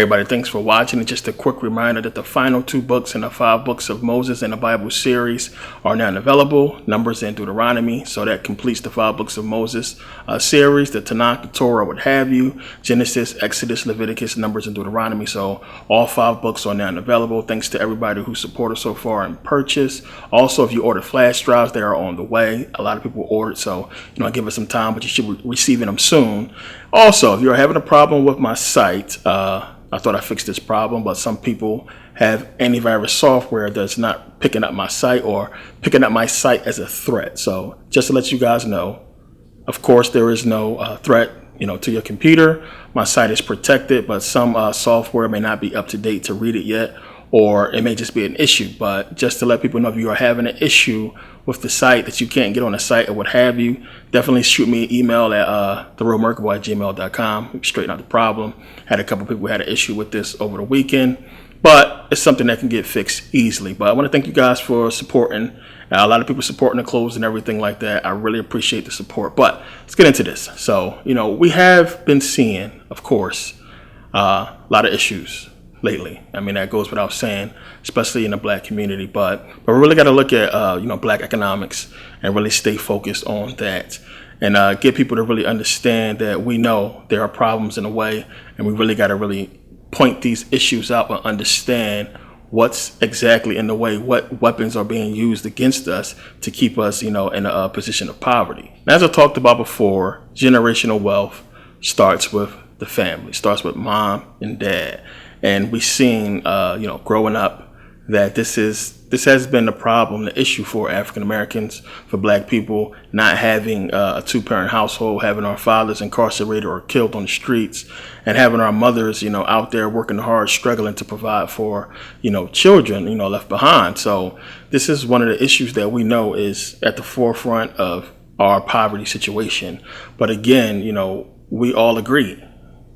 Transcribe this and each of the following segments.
Everybody, thanks for watching. And just a quick reminder that the final 2 books in the 5 books of Moses in the Bible series are now available, Numbers and Deuteronomy. So that completes the 5 books of Moses series, the Tanakh, the Torah, what have you, Genesis, Exodus, Leviticus, Numbers, and Deuteronomy. So all 5 books are now available. Thanks to everybody who supported so far and purchased. Also, if you ordered flash drives, they are on the way. A lot of people ordered, so give it some time, but you should be receiving them soon. Also, if you're having a problem with my site, I thought I fixed this problem, but some people have antivirus software that's not picking up my site or picking up my site as a threat. So just to let you guys know, of course, there is no threat, to your computer. My site is protected, but some software may not be up to date to read it yet, or it may just be an issue. But just to let people know, if you are having an issue with the site that you can't get on the site or what have you, definitely shoot me an email at therealmerkabah@gmail.com. We can straighten out the problem. Had a couple people who had an issue with this over the weekend, but it's something that can get fixed easily. But I want to thank you guys for supporting. A lot of people supporting the clothes and everything like that. I really appreciate the support. But let's get into this. So, we have been seeing, of course, a lot of issues lately. I mean, that goes without saying, especially in the black community. But we really got to look at, black economics and really stay focused on that and get people to really understand that we know there are problems in the way, and we really got to really point these issues out and understand what's exactly in the way, what weapons are being used against us to keep us, in a position of poverty. And as I talked about before, generational wealth starts with the family, starts with mom and dad. And we've seen, growing up, that this has been the problem, the issue for African Americans, for black people, not having a 2-parent household, having our fathers incarcerated or killed on the streets, and having our mothers, out there working hard, struggling to provide for, children, left behind. So this is one of the issues that we know is at the forefront of our poverty situation. But again, we all agree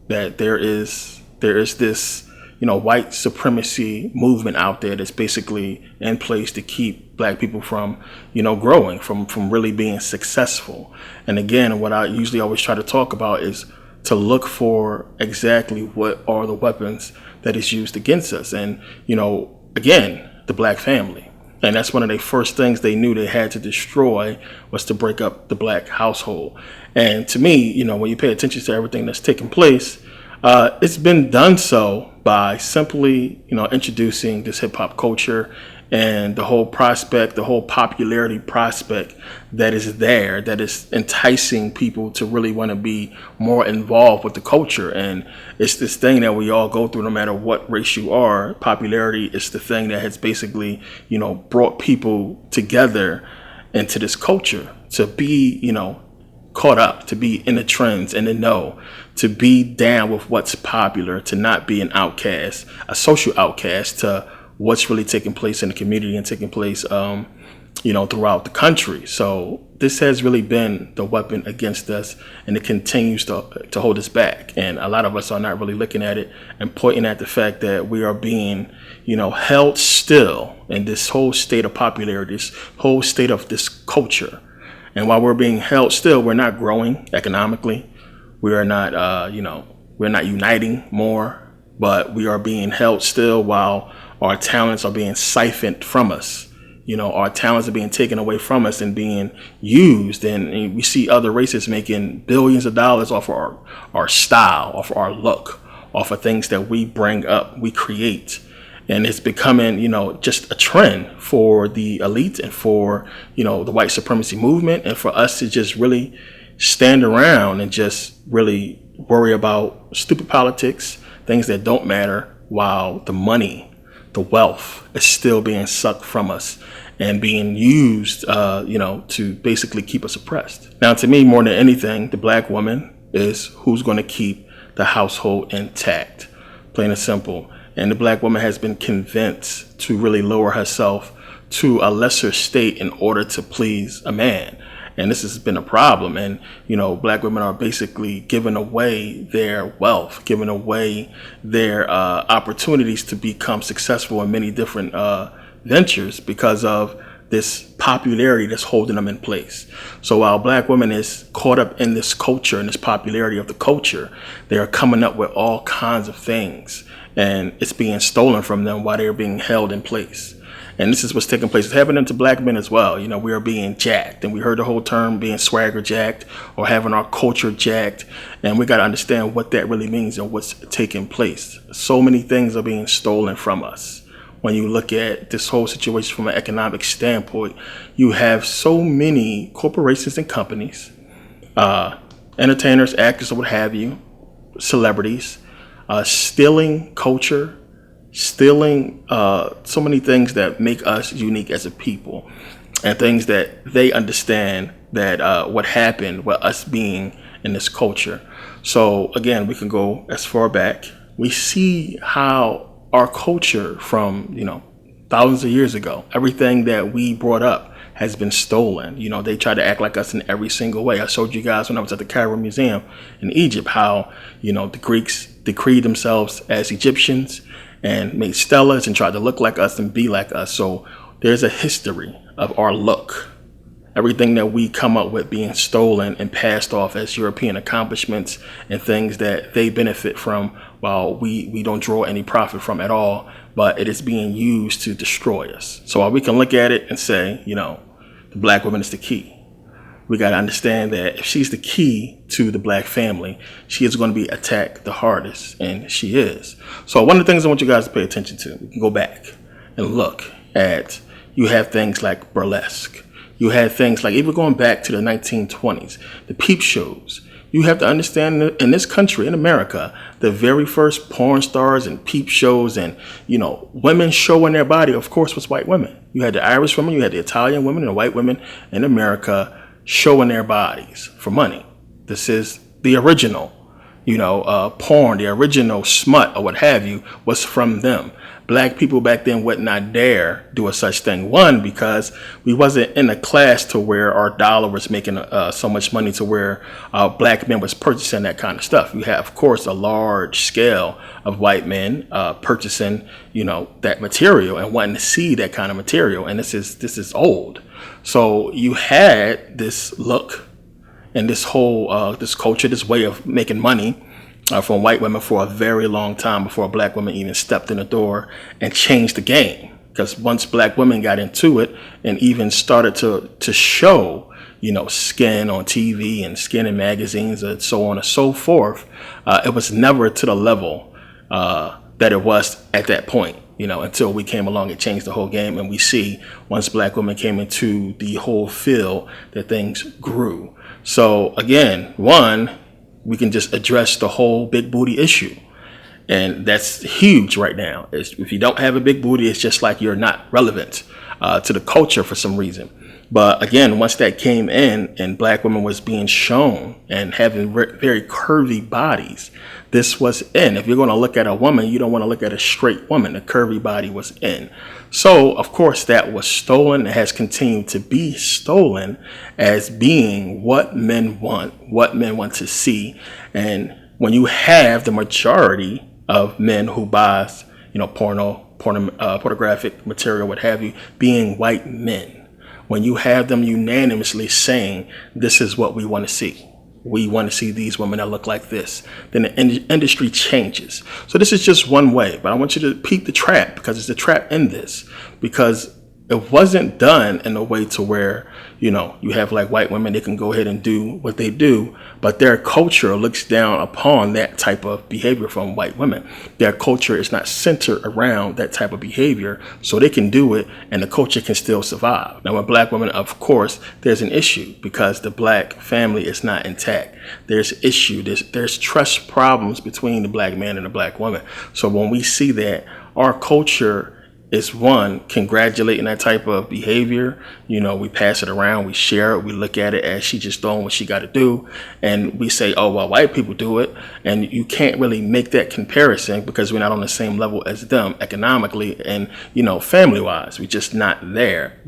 that there is this white supremacy movement out there that's basically in place to keep black people from, growing, from really being successful. And again, what I usually always try to talk about is to look for exactly what are the weapons that is used against us. And, again, the black family. And that's one of the first things they knew they had to destroy, was to break up the black household. And to me, when you pay attention to everything that's taking place, it's been done so by simply, introducing this hip hop culture and the whole prospect, the whole popularity prospect that is there, that is enticing people to really want to be more involved with the culture. And it's this thing that we all go through, no matter what race you are. Popularity is the thing that has basically, brought people together into this culture to be, caught up, to be in the trends and to know, to be down with what's popular, to not be an outcast, a social outcast, to what's really taking place in the community and taking place, throughout the country. So this has really been the weapon against us, and it continues to hold us back. And a lot of us are not really looking at it and pointing at the fact that we are being, held still in this whole state of popularity, this whole state of this culture. And while we're being held still, we're not growing economically. We are not, we're not uniting more, but we are being held still while our talents are being siphoned from us. Our talents are being taken away from us and being used. And we see other races making billions of dollars off of our style, off of our look, off of things that we bring up, we create. And it's becoming, just a trend for the elite and for, the white supremacy movement, and for us to just really stand around and just really worry about stupid politics, things that don't matter, while the money, the wealth is still being sucked from us and being used, to basically keep us oppressed. Now, to me, more than anything, the black woman is who's going to keep the household intact, plain and simple. And the black woman has been convinced to really lower herself to a lesser state in order to please a man. And this has been a problem. And, black women are basically giving away their wealth, giving away their opportunities to become successful in many different ventures because of this popularity that's holding them in place. So while black women is caught up in this culture and this popularity of the culture, they are coming up with all kinds of things, and it's being stolen from them while they're being held in place. And this is what's taking place. It's happening to black men as well. You know, we are being jacked, and we heard the whole term being swagger jacked or having our culture jacked. And we got to understand what that really means and what's taking place. So many things are being stolen from us. When you look at this whole situation from an economic standpoint, you have so many corporations and companies, entertainers, actors, or what have you, celebrities, stealing culture, stealing so many things that make us unique as a people, and things that they understand that what happened with us being in this culture. So again, we can go as far back. We see how our culture from, thousands of years ago, everything that we brought up has been stolen. They try to act like us in every single way. I showed you guys when I was at the Cairo Museum in Egypt how, the Greeks decreed themselves as Egyptians and made stelas and tried to look like us and be like us. So there's a history of our look. Everything that we come up with being stolen and passed off as European accomplishments and things that they benefit from while we don't draw any profit from at all, but it is being used to destroy us. So while we can look at it and say, the black woman is the key, we got to understand that if she's the key to the black family, she is going to be attacked the hardest, and she is. So one of the things I want you guys to pay attention to, we can go back and look at, you have things like burlesque. You had things like, even going back to the 1920s, the peep shows. You have to understand that in this country, in America, the very first porn stars and peep shows and, women showing their body, of course, was white women. You had the Irish women, you had the Italian women, and the white women in America showing their bodies for money. This is the original, porn, the original smut or what have you, was from them. Black people back then would not dare do a such thing. One, because we wasn't in a class to where our dollar was making so much money to where black men was purchasing that kind of stuff. You have, of course, a large scale of white men purchasing, that material and wanting to see that kind of material. And this is old. So you had this look and this whole this culture, this way of making money from white women for a very long time before black women even stepped in the door and changed the game. Because once black women got into it and even started to show, skin on TV and skin in magazines and so on and so forth, it was never to the level that it was at that point, until we came along and changed the whole game. And we see once black women came into the whole field that things grew. So again, one, we can just address the whole big booty issue. And that's huge right now. If you don't have a big booty, it's just like you're not relevant to the culture for some reason. But again, once that came in and black women was being shown and having very curvy bodies, this was in. If you're going to look at a woman, you don't want to look at a straight woman. A curvy body was in. So, of course, that was stolen. It has continued to be stolen as being what men want to see. And when you have the majority of men who buys, pornographic material, what have you, being white men, when you have them unanimously saying, this is what we want to see. We want to see these women that look like this. Then the industry changes. So this is just one way, but I want you to peep the trap, because it's a trap in this, because it wasn't done in a way to where, you have like white women, they can go ahead and do what they do, but their culture looks down upon that type of behavior from white women. Their culture is not centered around that type of behavior, so they can do it and the culture can still survive. Now with black women, of course, there's an issue because the black family is not intact. There's issue, there's trust problems between the black man and the black woman. So when we see that, our culture is one, congratulating that type of behavior. We pass it around, we share it, we look at it as she just doing what she got to do. And we say, oh, well, white people do it. And you can't really make that comparison because we're not on the same level as them economically and, family wise. We're just not there.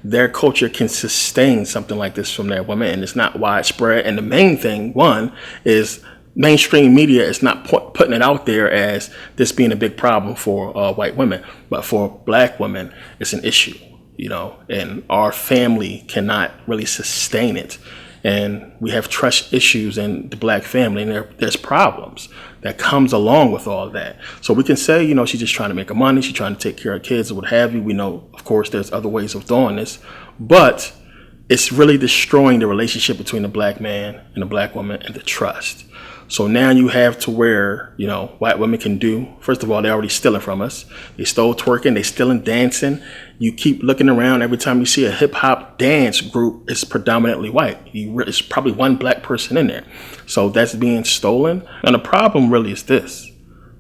Their culture can sustain something like this from their women, and it's not widespread. And the main thing, one, is mainstream media is not putting it out there as this being a big problem for white women, but for black women, it's an issue. and our family cannot really sustain it. And we have trust issues in the black family, and there's problems that comes along with all that. So we can say, she's just trying to make money, she's trying to take care of kids or what have you. We know, of course, there's other ways of doing this, but it's really destroying the relationship between the black man and the black woman and the trust. So now you have to where, white women can do, first of all, they're already stealing from us. They stole twerking, they stealing dancing. You keep looking around, every time you see a hip hop dance group, it's predominantly white. It's probably one black person in there. So that's being stolen. And the problem really is this.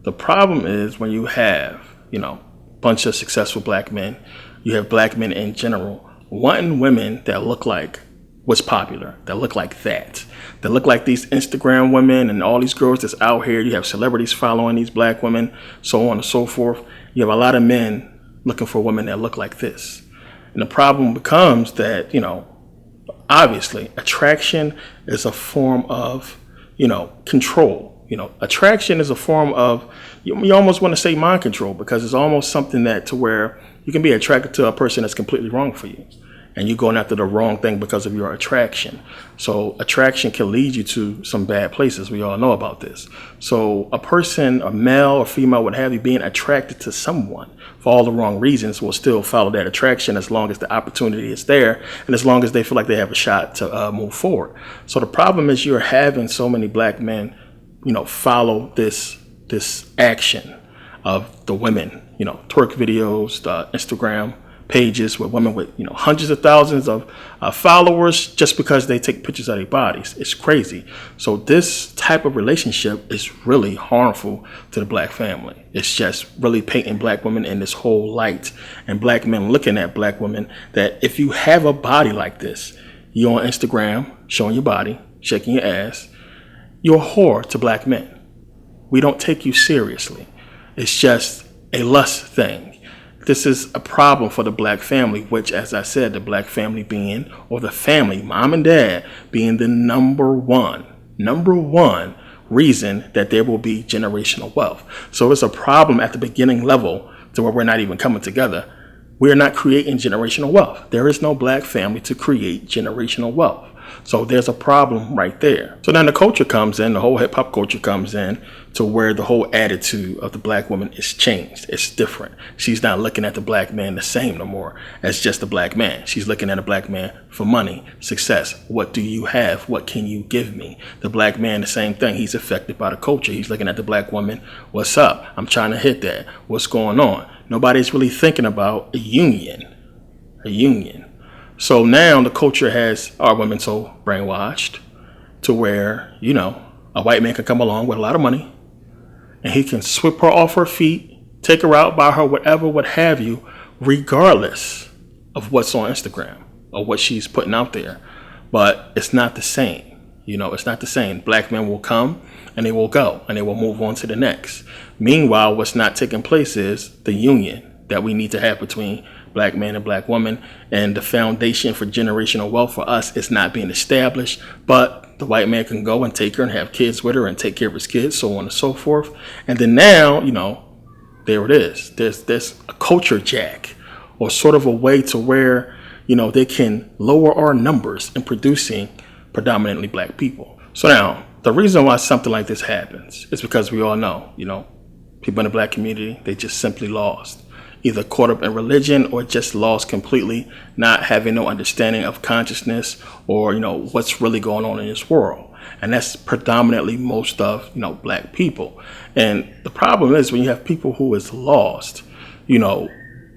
The problem is when you have, a bunch of successful black men, you have black men in general, wanting women that look like what's popular, that look like that look like these Instagram women and all these girls that's out here. You have celebrities following these black women, so on and so forth. You have a lot of men looking for women that look like this. And the problem becomes that, obviously attraction is a form of, control. Attraction is a form of, you almost want to say mind control, because it's almost something that to where you can be attracted to a person that's completely wrong for you. And you're going after the wrong thing because of your attraction. So attraction can lead you to some bad places. We all know about this. So a person, a male or female, what have you, being attracted to someone for all the wrong reasons will still follow that attraction as long as the opportunity is there and as long as they feel like they have a shot to move forward. So the problem is you're having so many black men, follow this action of the women, twerk videos, the Instagram pages with women with hundreds of thousands of followers just because they take pictures of their bodies. It's crazy. So this type of relationship is really harmful to the black family. It's just really painting black women in this whole light, and black men looking at black women that if you have a body like this, you're on Instagram showing your body, shaking your ass, you're a whore to black men. We don't take you seriously. It's just a lust thing. This is a problem for the black family, which, as I said, the black family being, or the family, mom and dad, being the number one reason that there will be generational wealth. So it's a problem at the beginning level to where we're not even coming together. We're not creating generational wealth. There is no black family to create generational wealth. So there's a problem right there. So then the culture comes in, the whole hip hop culture comes in to where the whole attitude of the black woman is changed. It's different. She's not looking at the black man the same no more as just a black man. She's looking at a black man for money, success. What do you have? What can you give me? The black man, the same thing. He's affected by the culture. He's looking at the black woman. What's up? I'm trying to hit that. What's going on? Nobody's really thinking about a union. So now the culture has our women so brainwashed to where, a white man can come along with a lot of money and he can sweep her off her feet, take her out, buy her whatever, what have you, regardless of what's on Instagram or what she's putting out there. But it's not the same. It's not the same. Black men will come and they will go and they will move on to the next. Meanwhile, what's not taking place is the union that we need to have between black man and black woman, and the foundation for generational wealth for us is not being established. But the white man can go and take her and have kids with her and take care of his kids, so on and so forth. And then now, there it is. There's a culture jack, or sort of a way to where, they can lower our numbers in producing predominantly black people. So now, the reason why something like this happens is because we all know, people in the black community, they just simply lost. Either caught up in religion or just lost completely, not having no understanding of consciousness or, what's really going on in this world. And that's predominantly most of, black people. And the problem is when you have people who is lost, when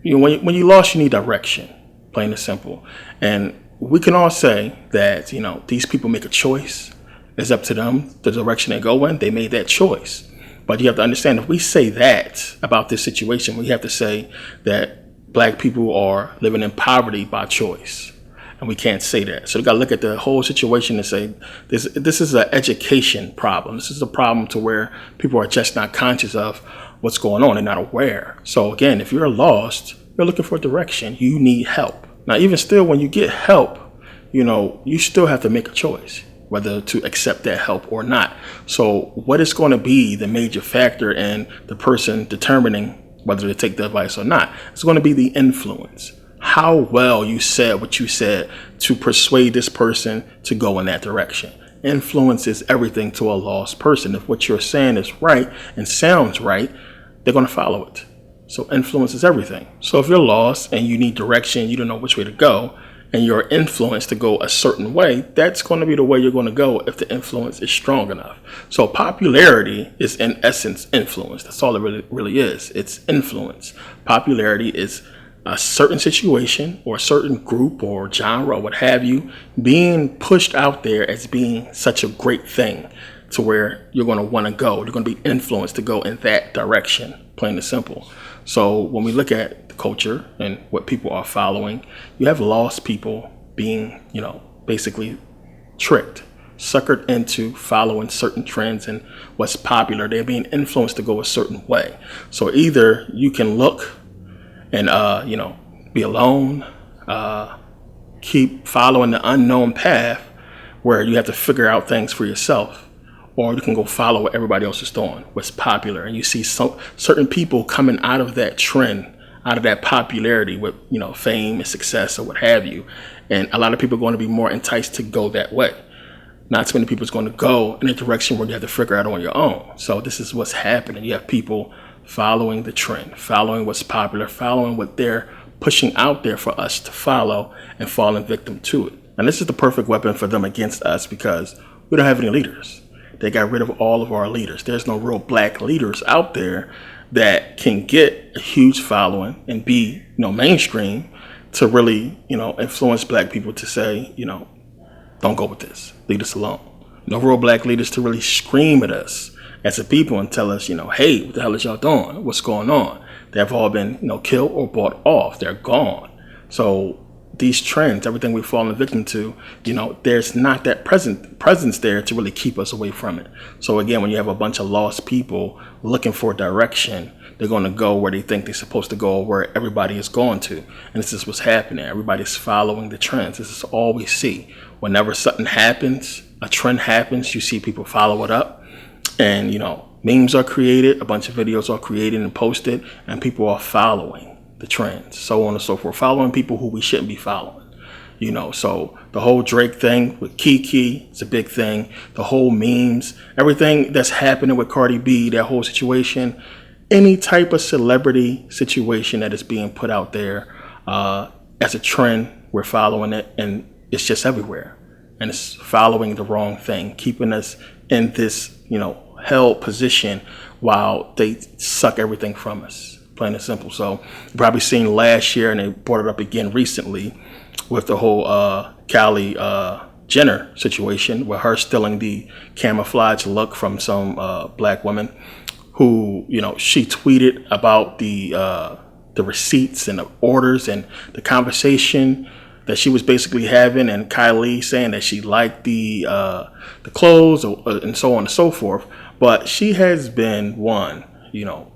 you lost, you need direction, plain and simple. And we can all say that, these people make a choice. It's up to them, the direction they go in. They made that choice. But you have to understand, if we say that about this situation, we have to say that black people are living in poverty by choice. And we can't say that. So we got to look at the whole situation and say, this is an education problem. This is a problem to where people are just not conscious of what's going on. They're not aware. So again, if you're lost, you're looking for direction, you need help. Now, even still, when you get help, you still have to make a choice whether to accept that help or not. So what is going to be the major factor in the person determining whether to take the advice or not? It's going to be the influence. how well you said what you said to persuade this person to go in that direction. Influence is everything to a lost person. If what you're saying is right and sounds right, they're going to follow it. So influence is everything. So if you're lost and you need direction, you don't know which way to go, and you're influenced to go a certain way, that's going to be the way you're going to go if the influence is strong enough. So popularity is in essence influence. That's all it really is. It's influence. Popularity is a certain situation or a certain group or genre or what have you being pushed out there as being such a great thing to where you're going to want to go. You're going to be influenced to go in that direction, plain and simple. So when we look at the culture and what people are following, you have lost people being, basically tricked, suckered into following certain trends and what's popular. They're being influenced to go a certain way. So either you can look and, be alone, keep following the unknown path where you have to figure out things for yourself, or you can go follow what everybody else is doing, what's popular. And you see certain people coming out of that trend, out of that popularity with, fame and success or what have you. And a lot of people are going to be more enticed to go that way. Not too many people is going to go in a direction where you have to figure out on your own. So this is what's happening. You have people following the trend, following what's popular, following what they're pushing out there for us to follow and falling victim to it. And this is the perfect weapon for them against us because we don't have any leaders. They got rid of all of our leaders. There's no real black leaders out there that can get a huge following and be, mainstream to really, influence black people to say, don't go with this. Leave us alone. No real black leaders to really scream at us as a people and tell us, hey, what the hell is y'all doing? What's going on? They've all been, killed or bought off. They're gone. So these trends, everything we've fallen victim to, there's not that presence there to really keep us away from it. So again, when you have a bunch of lost people looking for direction, they're going to go where they think they're supposed to go, where everybody is going to. And this is what's happening. Everybody's following the trends. This is all we see. Whenever something happens, a trend happens, you see people follow it up. And, memes are created, a bunch of videos are created and posted, and people are following the trends, so on and so forth, following people who we shouldn't be following. So the whole Drake thing with Kiki is a big thing. The whole memes, everything that's happening with Cardi B, that whole situation, any type of celebrity situation that is being put out there as a trend, we're following it, and it's just everywhere. And it's following the wrong thing, keeping us in this, held position while they suck everything from us, plain and simple. So you've probably seen last year, and they brought it up again recently with the whole Kylie Jenner situation, with her stealing the camouflage look from some black woman who, she tweeted about the receipts and the orders and the conversation that she was basically having, and Kylie saying that she liked the clothes and so on and so forth. But she has been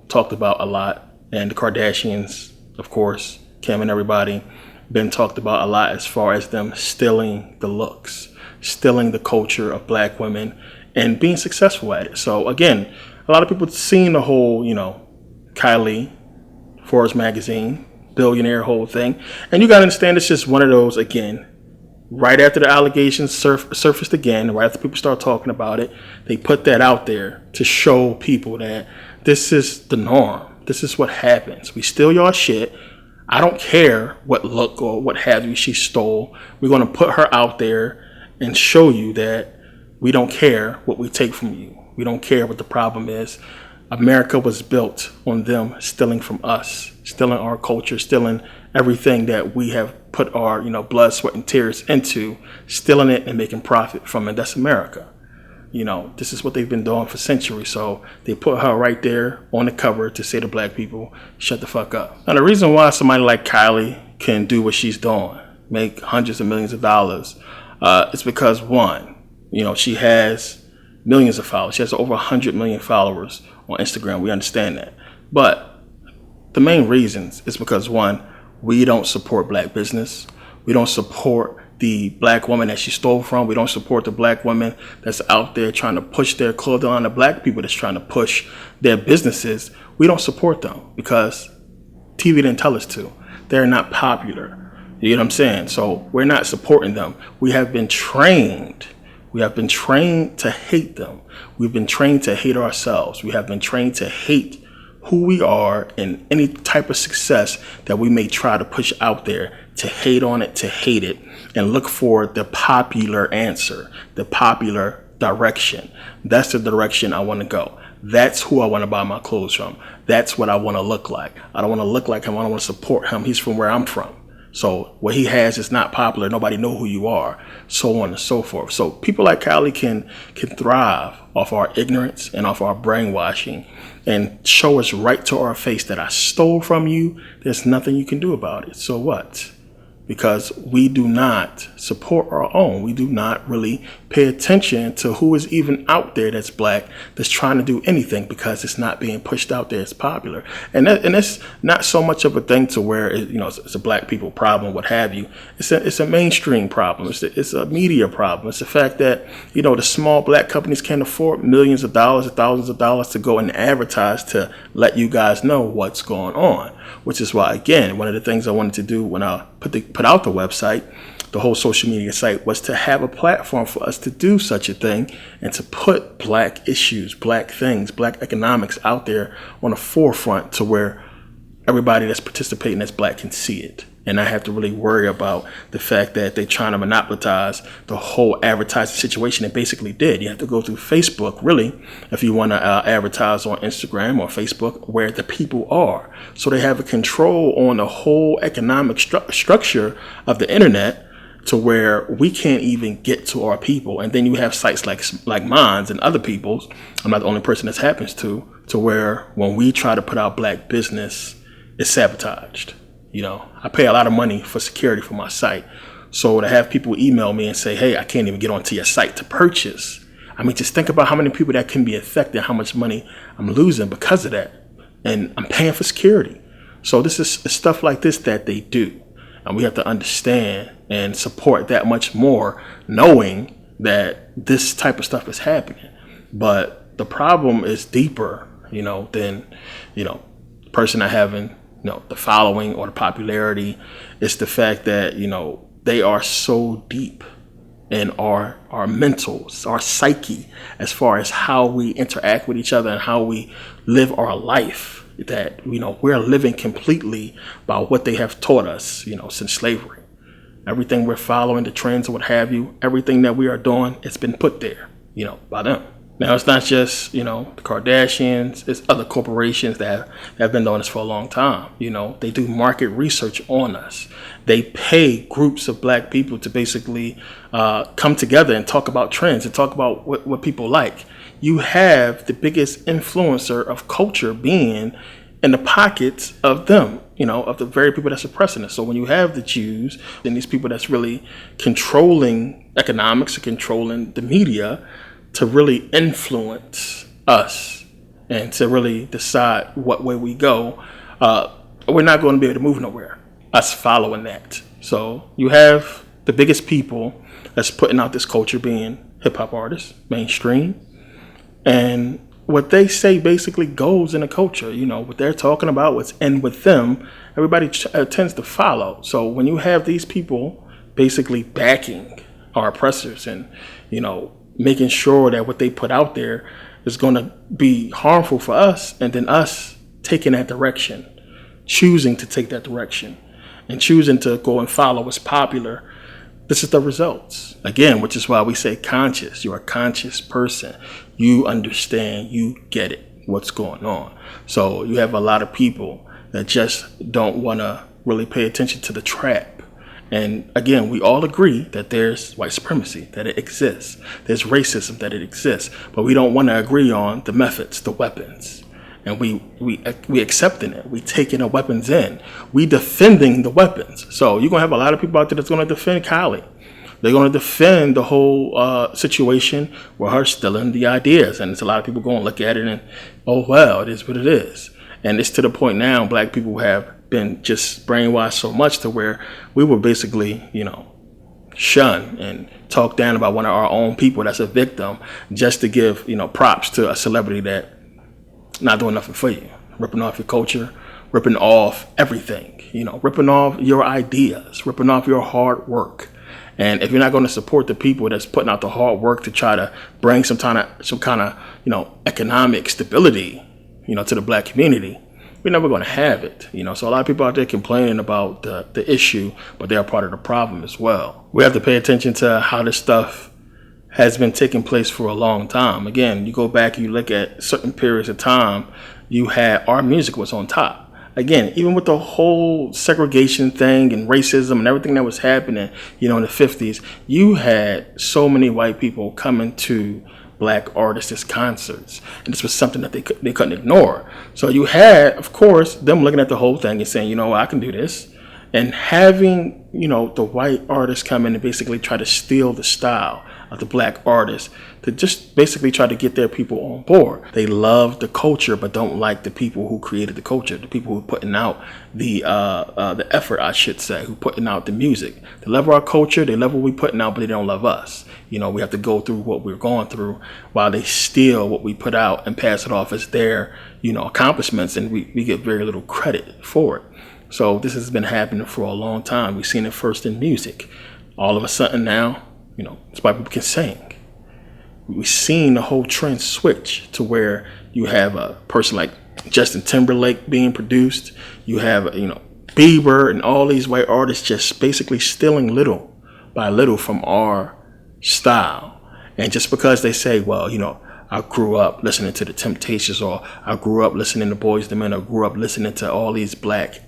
talked about a lot, and the Kardashians, of course, Kim and everybody, been talked about a lot as far as them stealing the looks, stealing the culture of black women, and being successful at it. So again, a lot of people seen the whole, Kylie, Forbes magazine, billionaire whole thing. And you got to understand, it's just one of those, again, right after the allegations surfaced again, right after people start talking about it, they put that out there to show people that this is the norm. This is what happens. We steal your shit. I don't care what look or what have you she stole. We're going to put her out there and show you that we don't care what we take from you. We don't care what the problem is. America was built on them stealing from us, stealing our culture, stealing everything that we have put our, blood, sweat, and tears into, stealing it and making profit from it. That's America. This is what they've been doing for centuries. So they put her right there on the cover to say to black people, shut the fuck up. Now, the reason why somebody like Kylie can do what she's doing, make hundreds of millions of dollars, is because, one, she has millions of followers. She has over 100 million followers on Instagram. We understand that. But the main reasons is because, one, we don't support black business. We don't support the black woman that she stole from. We don't support the black women that's out there trying to push their clothing on the black people that's trying to push their businesses. We don't support them because TV didn't tell us to. they're not popular. You know what I'm saying? So we're not supporting them. We have been trained. We have been trained to hate them. We've been trained to hate ourselves. We have been trained to hate who we are and any type of success that we may try to push out there, to hate on it, to hate it, and look for the popular answer, the popular direction. That's the direction I want to go. That's who I want to buy my clothes from. That's what I want to look like. I don't want to look like him. I don't want to support him. He's from where I'm from. So what he has is not popular. Nobody know who you are, so on and so forth. So people like Kylie can thrive off our ignorance and off our brainwashing and show us right to our face that I stole from you. There's nothing you can do about it. So what? Because we do not support our own. We do not really pay attention to who is even out there that's black, that's trying to do anything, because it's not being pushed out there as popular. And it's not so much of a thing to where it's a black people problem, what have you. It's a mainstream problem. It's a media problem. It's the fact that the small black companies can't afford millions of dollars or thousands of dollars to go and advertise to let you guys know what's going on. Which is why, again, one of the things I wanted to do when I put out the website, the whole social media site, was to have a platform for us to do such a thing and to put black issues, black things, black economics out there on the forefront to where everybody that's participating as black can see it. And I have to really worry about the fact that they're trying to monopolize the whole advertising situation. It basically did. You have to go through Facebook, really, if you want to advertise on Instagram or Facebook, where the people are. So they have a control on the whole economic structure of the internet, to where we can't even get to our people. And then you have sites like mine and other people's. I'm not the only person this happens to where when we try to put out black business, it's sabotaged. I pay a lot of money for security for my site. So to have people email me and say, hey, I can't even get onto your site to purchase. I mean, just think about how many people that can be affected, how much money I'm losing because of that. And I'm paying for security. So this is stuff like this that they do. And we have to understand and support that much more, knowing that this type of stuff is happening. But the problem is deeper, than, the person not having, the following or the popularity. It's the fact that, they are so deep in our mentals, our psyche, as far as how we interact with each other and how we live our life, that, we're living completely by what they have taught us, since slavery. Everything we're following, the trends or what have you, everything that we are doing, it's been put there, by them. Now, it's not just, the Kardashians, it's other corporations that have been doing this for a long time. They do market research on us. They pay groups of black people to basically come together and talk about trends and talk about what people like. You have the biggest influencer of culture being in the pockets of them, of the very people that's oppressing us. So when you have the Jews and these people that's really controlling economics and controlling the media to really influence us and to really decide what way we go, we're not going to be able to move nowhere, us following that. So you have the biggest people that's putting out this culture being hip-hop artists, mainstream. And what they say basically goes in the culture. What they're talking about, what's in with them, everybody tends to follow. So when you have these people basically backing our oppressors and, making sure that what they put out there is going to be harmful for us, and then us taking that direction, choosing to take that direction, and choosing to go and follow what's popular, this is the results. Again, which is why we say conscious. You're a conscious person. You understand, you get it, what's going on. So you have a lot of people that just don't want to really pay attention to the trap. And again, we all agree that there's white supremacy, that it exists. There's racism, that it exists. But we don't want to agree on the methods, the weapons. And we accepting it. We taking the weapons in. We defending the weapons. So you're going to have a lot of people out there that's going to defend Kylie. They're going to defend the whole situation with her stealing the ideas. And it's a lot of people going to look at it and, oh, well, it is what it is. And it's to the point now black people have been just brainwashed so much to where we were basically, shunned and talked down about one of our own people that's a victim just to give, props to a celebrity that not doing nothing for you, ripping off your culture, ripping off everything, ripping off your ideas, ripping off your hard work. And if you're not going to support the people that's putting out the hard work to try to bring some kind of economic stability, to the black community, we're never going to have it. So a lot of people out there complaining about the issue, but they're part of the problem as well. We have to pay attention to how this stuff has been taking place for a long time. Again, you go back and you look at certain periods of time, our music was on top. Again, even with the whole segregation thing and racism and everything that was happening, in the 50s, you had so many white people coming to black artists' concerts. And this was something that they couldn't ignore. So you had, of course, them looking at the whole thing and saying, I can do this. And having, the white artists come in and basically try to steal the style of the black artists to just basically try to get their people on board. They love the culture, but don't like the people who created the culture, the people who are putting out the effort, I should say, who putting out the music. They love our culture, they love what we're putting out, but they don't love us. We have to go through what we're going through while they steal what we put out and pass it off as their, accomplishments, and we get very little credit for it. So this has been happening for a long time. We've seen it first in music. All of a sudden now, it's why people can sing. We've seen the whole trend switch to where you have a person like Justin Timberlake being produced. You have, Bieber and all these white artists just basically stealing little by little from our style. And just because they say, well, I grew up listening to the Temptations, or I grew up listening to Boyz II Men, or grew up listening to all these black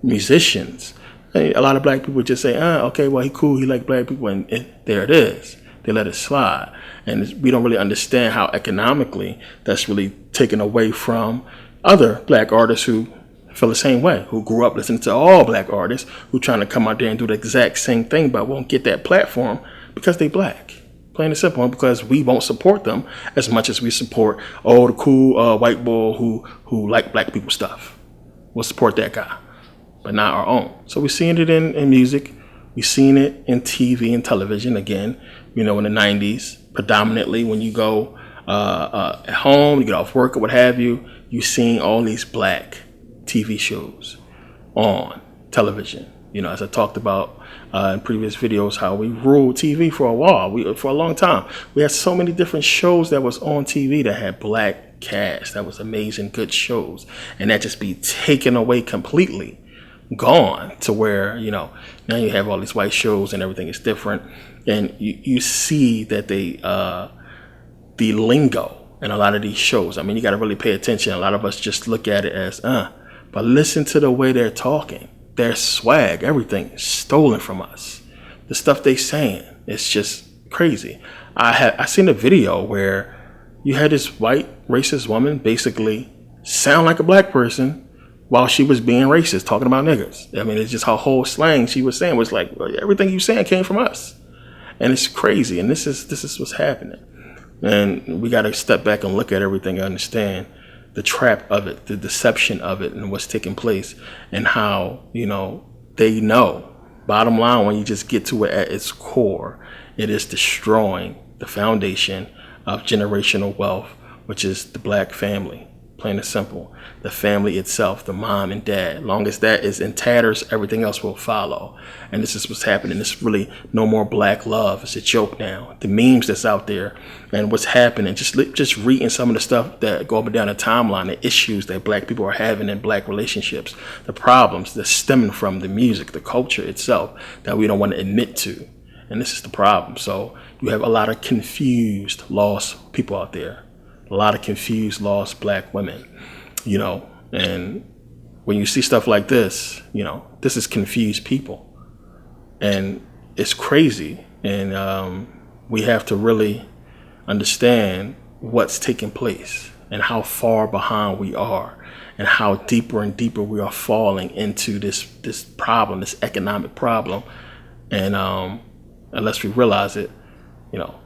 musicians. A lot of black people just say, okay, well, he cool, he like black people, and there it is. They let it slide. And we don't really understand how economically that's really taken away from other black artists who feel the same way, who grew up listening to all black artists, who trying to come out there and do the exact same thing, but won't get that platform because they black. Plain and simple, because we won't support them as much as we support, the cool white boy who like black people stuff. We'll support that guy, but not our own. So we're seeing it in music. We've seen it in TV and television again, in the 90s, predominantly when you go at home, you get off work or what have you, you've seen all these black TV shows on television. As I talked about in previous videos, how we ruled TV for a while, for a long time. We had so many different shows that was on TV that had black cast, that was amazing, good shows. And that just be taken away completely. Gone to where now you have all these white shows and everything is different, and you see that the lingo in a lot of these shows, you got to really pay attention. A lot of us just look at it as but listen to the way they're talking, their swag, everything is stolen from us. The stuff they saying, it's just crazy. I seen a video where you had this white racist woman basically sound like a black person while she was being racist, talking about niggas. It's just her whole slang she was saying was like, well, everything you saying came from us. And it's crazy. And this is what's happening. And we got to step back and look at everything and understand the trap of it, the deception of it, and what's taking place, and how, they know. Bottom line, when you just get to it at its core, it is destroying the foundation of generational wealth, which is the black family. Plain and simple. The family itself, the mom and dad. Long as that is in tatters, everything else will follow. And this is what's happening. It's really no more black love. It's a joke now. The memes that's out there and what's happening. Just reading some of the stuff that go up and down the timeline, the issues that black people are having in black relationships, the problems that stemming from the music, the culture itself that we don't want to admit to. And this is the problem. So you have a lot of confused, lost people out there. A lot of confused, lost black women, and when you see stuff like this, this is confused people, and it's crazy. And we have to really understand what's taking place and how far behind we are, and how deeper and deeper we are falling into this problem, this economic problem. And unless we realize it,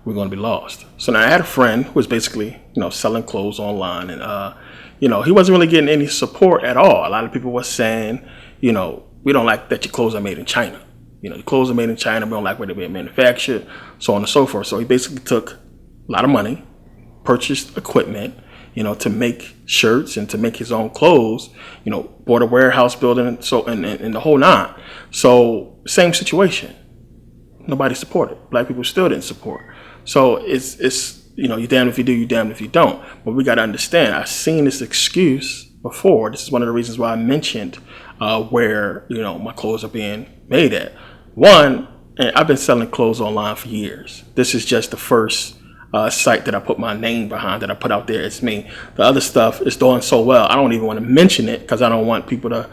we're going to be lost. So now I had a friend who was basically, selling clothes online, and, he wasn't really getting any support at all. A lot of people were saying, we don't like that your clothes are made in China. Your clothes are made in China. We don't like where they're being manufactured, so on and so forth. So he basically took a lot of money, purchased equipment, to make shirts and to make his own clothes, bought a warehouse building, so and the whole nine. So same situation. Nobody supported. Black people still didn't support. So it's you're damned if you do, you're damned if you don't. But we got to understand, I've seen this excuse before. This is one of the reasons why I mentioned where my clothes are being made at. One, and I've been selling clothes online for years. This is just the first site that I put my name behind, that I put out there. It's me. The other stuff is doing so well, I don't even want to mention it because I don't want people to,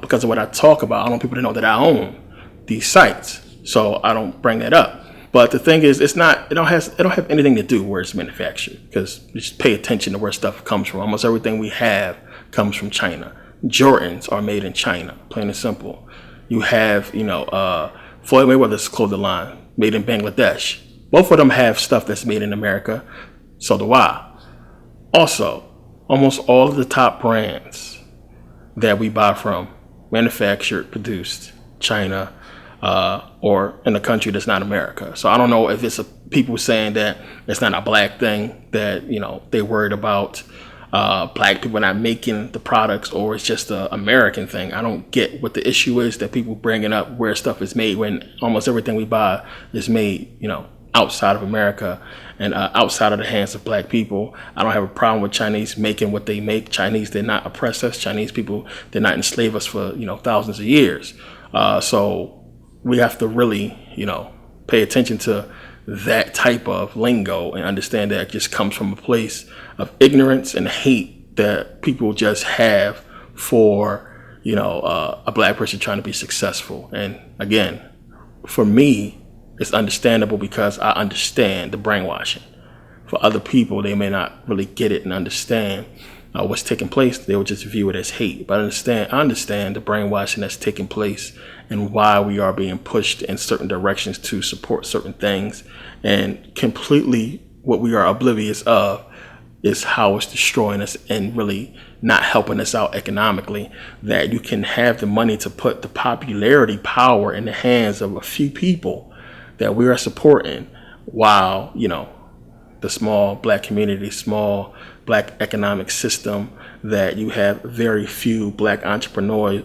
because of what I talk about, I don't want people to know that I own these sites. So I don't bring that up. But the thing is, it don't have anything to do where it's manufactured, because just pay attention to where stuff comes from. Almost everything we have comes from China. Jordans are made in China, plain and simple. You have, Floyd Mayweather's clothing line made in Bangladesh. Both of them have stuff that's made in America. So do I. Also, almost all of the top brands that we buy from, manufactured, produced, China, or in a country that's not America. So I don't know if it's people saying that it's not a black thing, that they're worried about black people not making the products, or it's just an American thing. I don't get what the issue is that people bringing up where stuff is made when almost everything we buy is made outside of America and outside of the hands of black people. I don't have a problem with Chinese making what they make. Chinese did not oppress us. Chinese people did not enslave us for thousands of years. So we have to really, pay attention to that type of lingo and understand that it just comes from a place of ignorance and hate that people just have for, a black person trying to be successful. And again, for me, it's understandable because I understand the brainwashing. For other people, they may not really get it and understand what's taking place. They would just view it as hate. But I understand the brainwashing that's taking place and why we are being pushed in certain directions to support certain things. And completely what we are oblivious of is how it's destroying us and really not helping us out economically. That you can have the money to put the popularity power in the hands of a few people that we are supporting, while, the small black community, small black economic system that you have very few black entrepreneurs,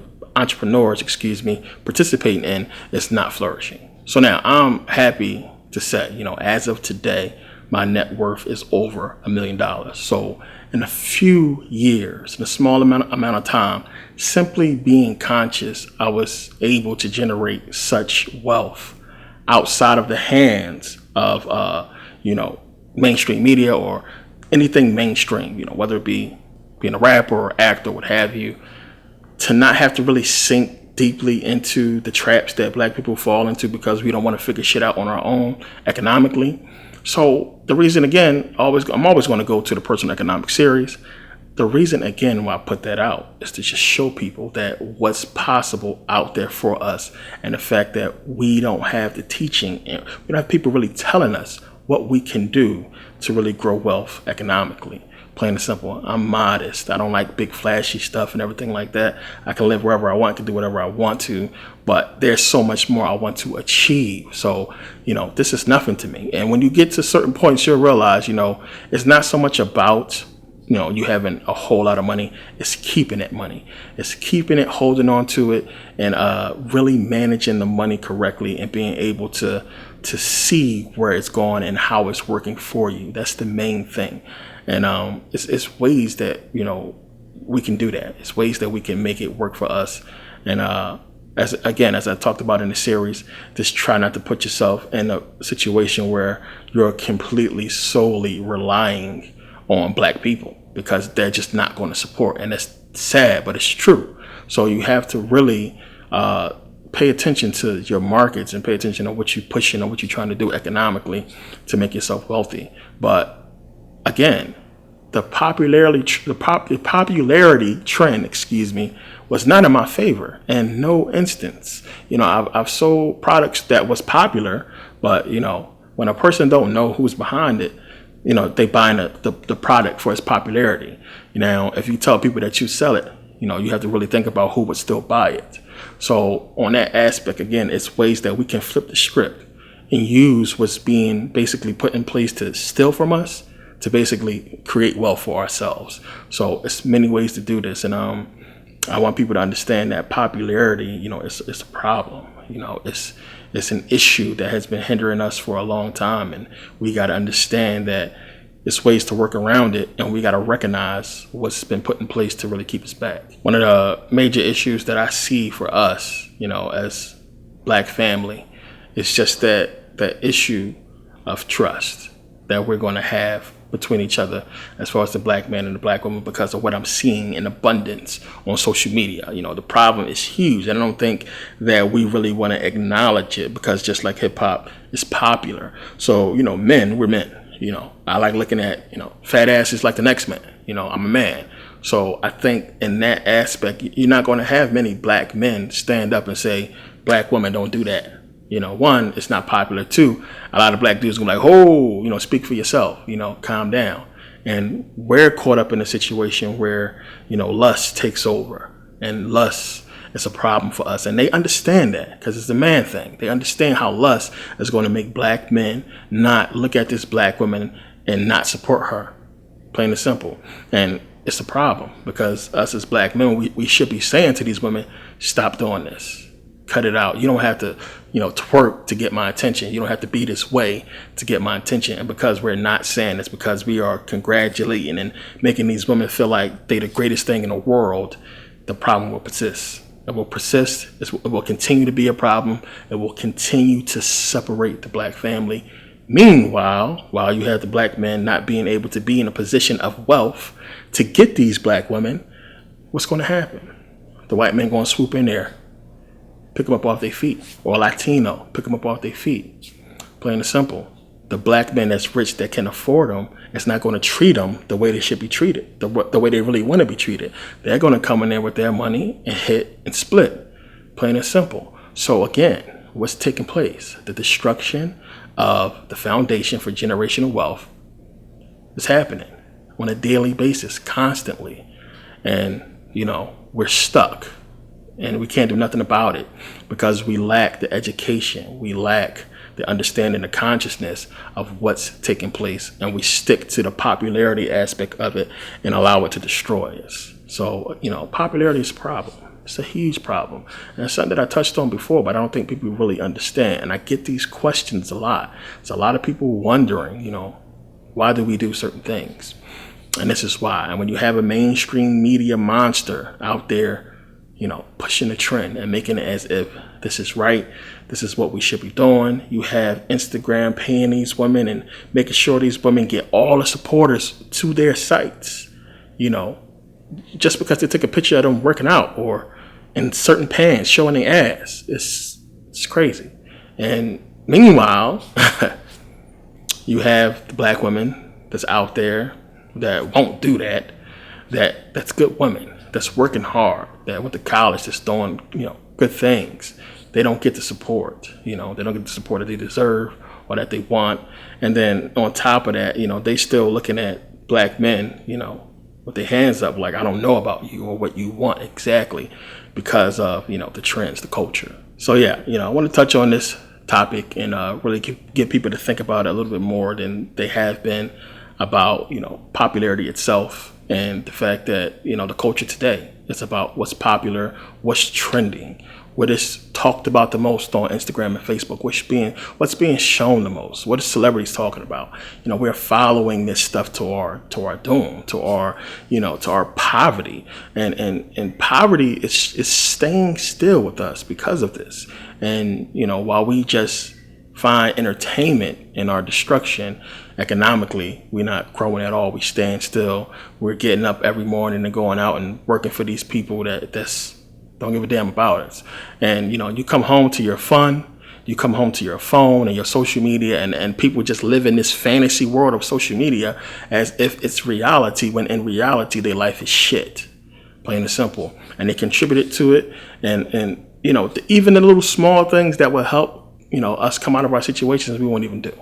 participating in, is not flourishing. So now I'm happy to say, as of today, my net worth is over $1 million. So in a few years, in a small amount of time, simply being conscious, I was able to generate such wealth outside of the hands of, mainstream media or anything mainstream, whether it be being a rapper or actor, what have you, to not have to really sink deeply into the traps that black people fall into because we don't want to figure shit out on our own economically. So the reason, again, I'm always going to go to the personal economic series. The reason, again, why I put that out is to just show people that what's possible out there for us, and the fact that we don't have the teaching and we don't have people really telling us what we can do to really grow wealth economically. Plain and simple. I'm modest. I don't like big flashy stuff and everything like that. I can live wherever I want, can do whatever I want to, but there's so much more I want to achieve. So, this is nothing to me. And when you get to certain points, you'll realize, it's not so much about you having a whole lot of money. It's keeping that money. It's keeping it, holding on to it, and really managing the money correctly and being able to see where it's going and how it's working for you. That's the main thing. And it's ways that, we can do that. It's ways that we can make it work for us. And as I talked about in the series, just try not to put yourself in a situation where you're completely solely relying on black people, because they're just not going to support. And that's sad, but it's true. So you have to really pay attention to your markets and pay attention to what you're pushing or what you're trying to do economically to make yourself wealthy. But again, the popularity trend, was not in my favor in no instance. I've sold products that was popular, but when a person don't know who's behind it, they buying the product for its popularity. If you tell people that you sell it, you have to really think about who would still buy it. So on that aspect, again, it's ways that we can flip the script and use what's being basically put in place to steal from us to basically create wealth for ourselves. So it's many ways to do this. And I want people to understand that popularity, you know, it's a problem. You know, it's an issue that has been hindering us for a long time. And we got to understand that it's ways to work around it, and we got to recognize what's been put in place to really keep us back. One of the major issues that I see for us, you know, as Black family, is just that issue of trust that we're going to have between each other as far as the Black man and the Black woman, because of what I'm seeing in abundance on social media. You know, the problem is huge, and I don't think that we really want to acknowledge it, because just like hip hop is popular. So, you know, we're men. You know, I like looking at, you know, fat asses like the next man. You know, I'm a man. So I think in that aspect, you're not going to have many Black men stand up and say, Black women don't do that. You know, one, it's not popular. Two, a lot of Black dudes gonna be like, oh, you know, speak for yourself, you know, calm down. And we're caught up in a situation where, you know, lust takes over, and lust is a problem for us. And they understand that, because it's a man thing. They understand how lust is going to make Black men not look at this Black woman and not support her, plain and simple. And it's a problem, because us as Black men, we should be saying to these women, stop doing this. Cut it out. You don't have to, you know, twerk to get my attention. You don't have to be this way to get my attention. And because we're not saying this, because we are congratulating and making these women feel like they're the greatest thing in the world, the problem will persist. It will persist. It will continue to be a problem. It will continue to separate the Black family. Meanwhile, while you have the Black men not being able to be in a position of wealth to get these Black women, what's going to happen? The white men going to swoop in there, pick them up off their feet, or Latino, pick them up off their feet. Plain and simple. The Black man that's rich, that can afford them, is not going to treat them the way they should be treated, the way they really want to be treated. They're going to come in there with their money and hit and split. Plain and simple. So again, what's taking place? The destruction of the foundation for generational wealth is happening on a daily basis, constantly. And, you know, we're stuck. And we can't do nothing about it, because we lack the education, we lack the understanding, the consciousness of what's taking place, and we stick to the popularity aspect of it and allow it to destroy us. So, you know, popularity is a problem. It's a huge problem. And it's something that I touched on before, but I don't think people really understand. And I get these questions a lot. There's a lot of people wondering, you know, why do we do certain things? And this is why. And when you have a mainstream media monster out there, you know, pushing the trend and making it as if this is right, this is what we should be doing. You have Instagram paying these women and making sure these women get all the supporters to their sites, you know, just because they took a picture of them working out or in certain pants showing their ass. It's crazy. And meanwhile, you have the Black women that's out there that won't do that, that's good women, that's working hard, that went to college, that's doing, you know, good things. They don't get the support, you know, they don't get the support that they deserve or that they want. And then on top of that, you know, they still looking at Black men, you know, with their hands up like, I don't know about you or what you want exactly, because of, you know, the trends, the culture. So yeah, you know, I want to touch on this topic and really get people to think about it a little bit more than they have been about, you know, popularity itself. And the fact that, you know, the culture today, it's about what's popular, what's trending, what is talked about the most on Instagram and Facebook, what's being shown the most, what is celebrities talking about. You know, we're following this stuff to our doom, to our, you know, to our poverty. And poverty is staying still with us because of this. And, you know, while we just find entertainment in our destruction, economically, we're not growing at all. We stand still. We're getting up every morning and going out and working for these people that's don't give a damn about us. And, you know, you come home to your fun, you come home to your phone and your social media, and people just live in this fantasy world of social media as if it's reality, when in reality, their life is shit, plain and simple. And they contributed to it. And you know, even the little small things that will help, you know, us come out of our situations, we won't even do.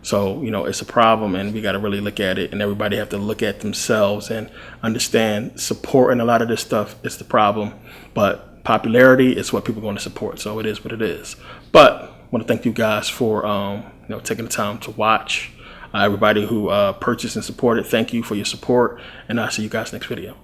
So, you know, it's a problem, and we got to really look at it, and everybody have to look at themselves and understand supporting a lot of this stuff is the problem, but popularity is what people are going to support. So it is what it is. But I want to thank you guys for, you know, taking the time to watch. Everybody who purchased and supported, thank you for your support, and I'll see you guys next video.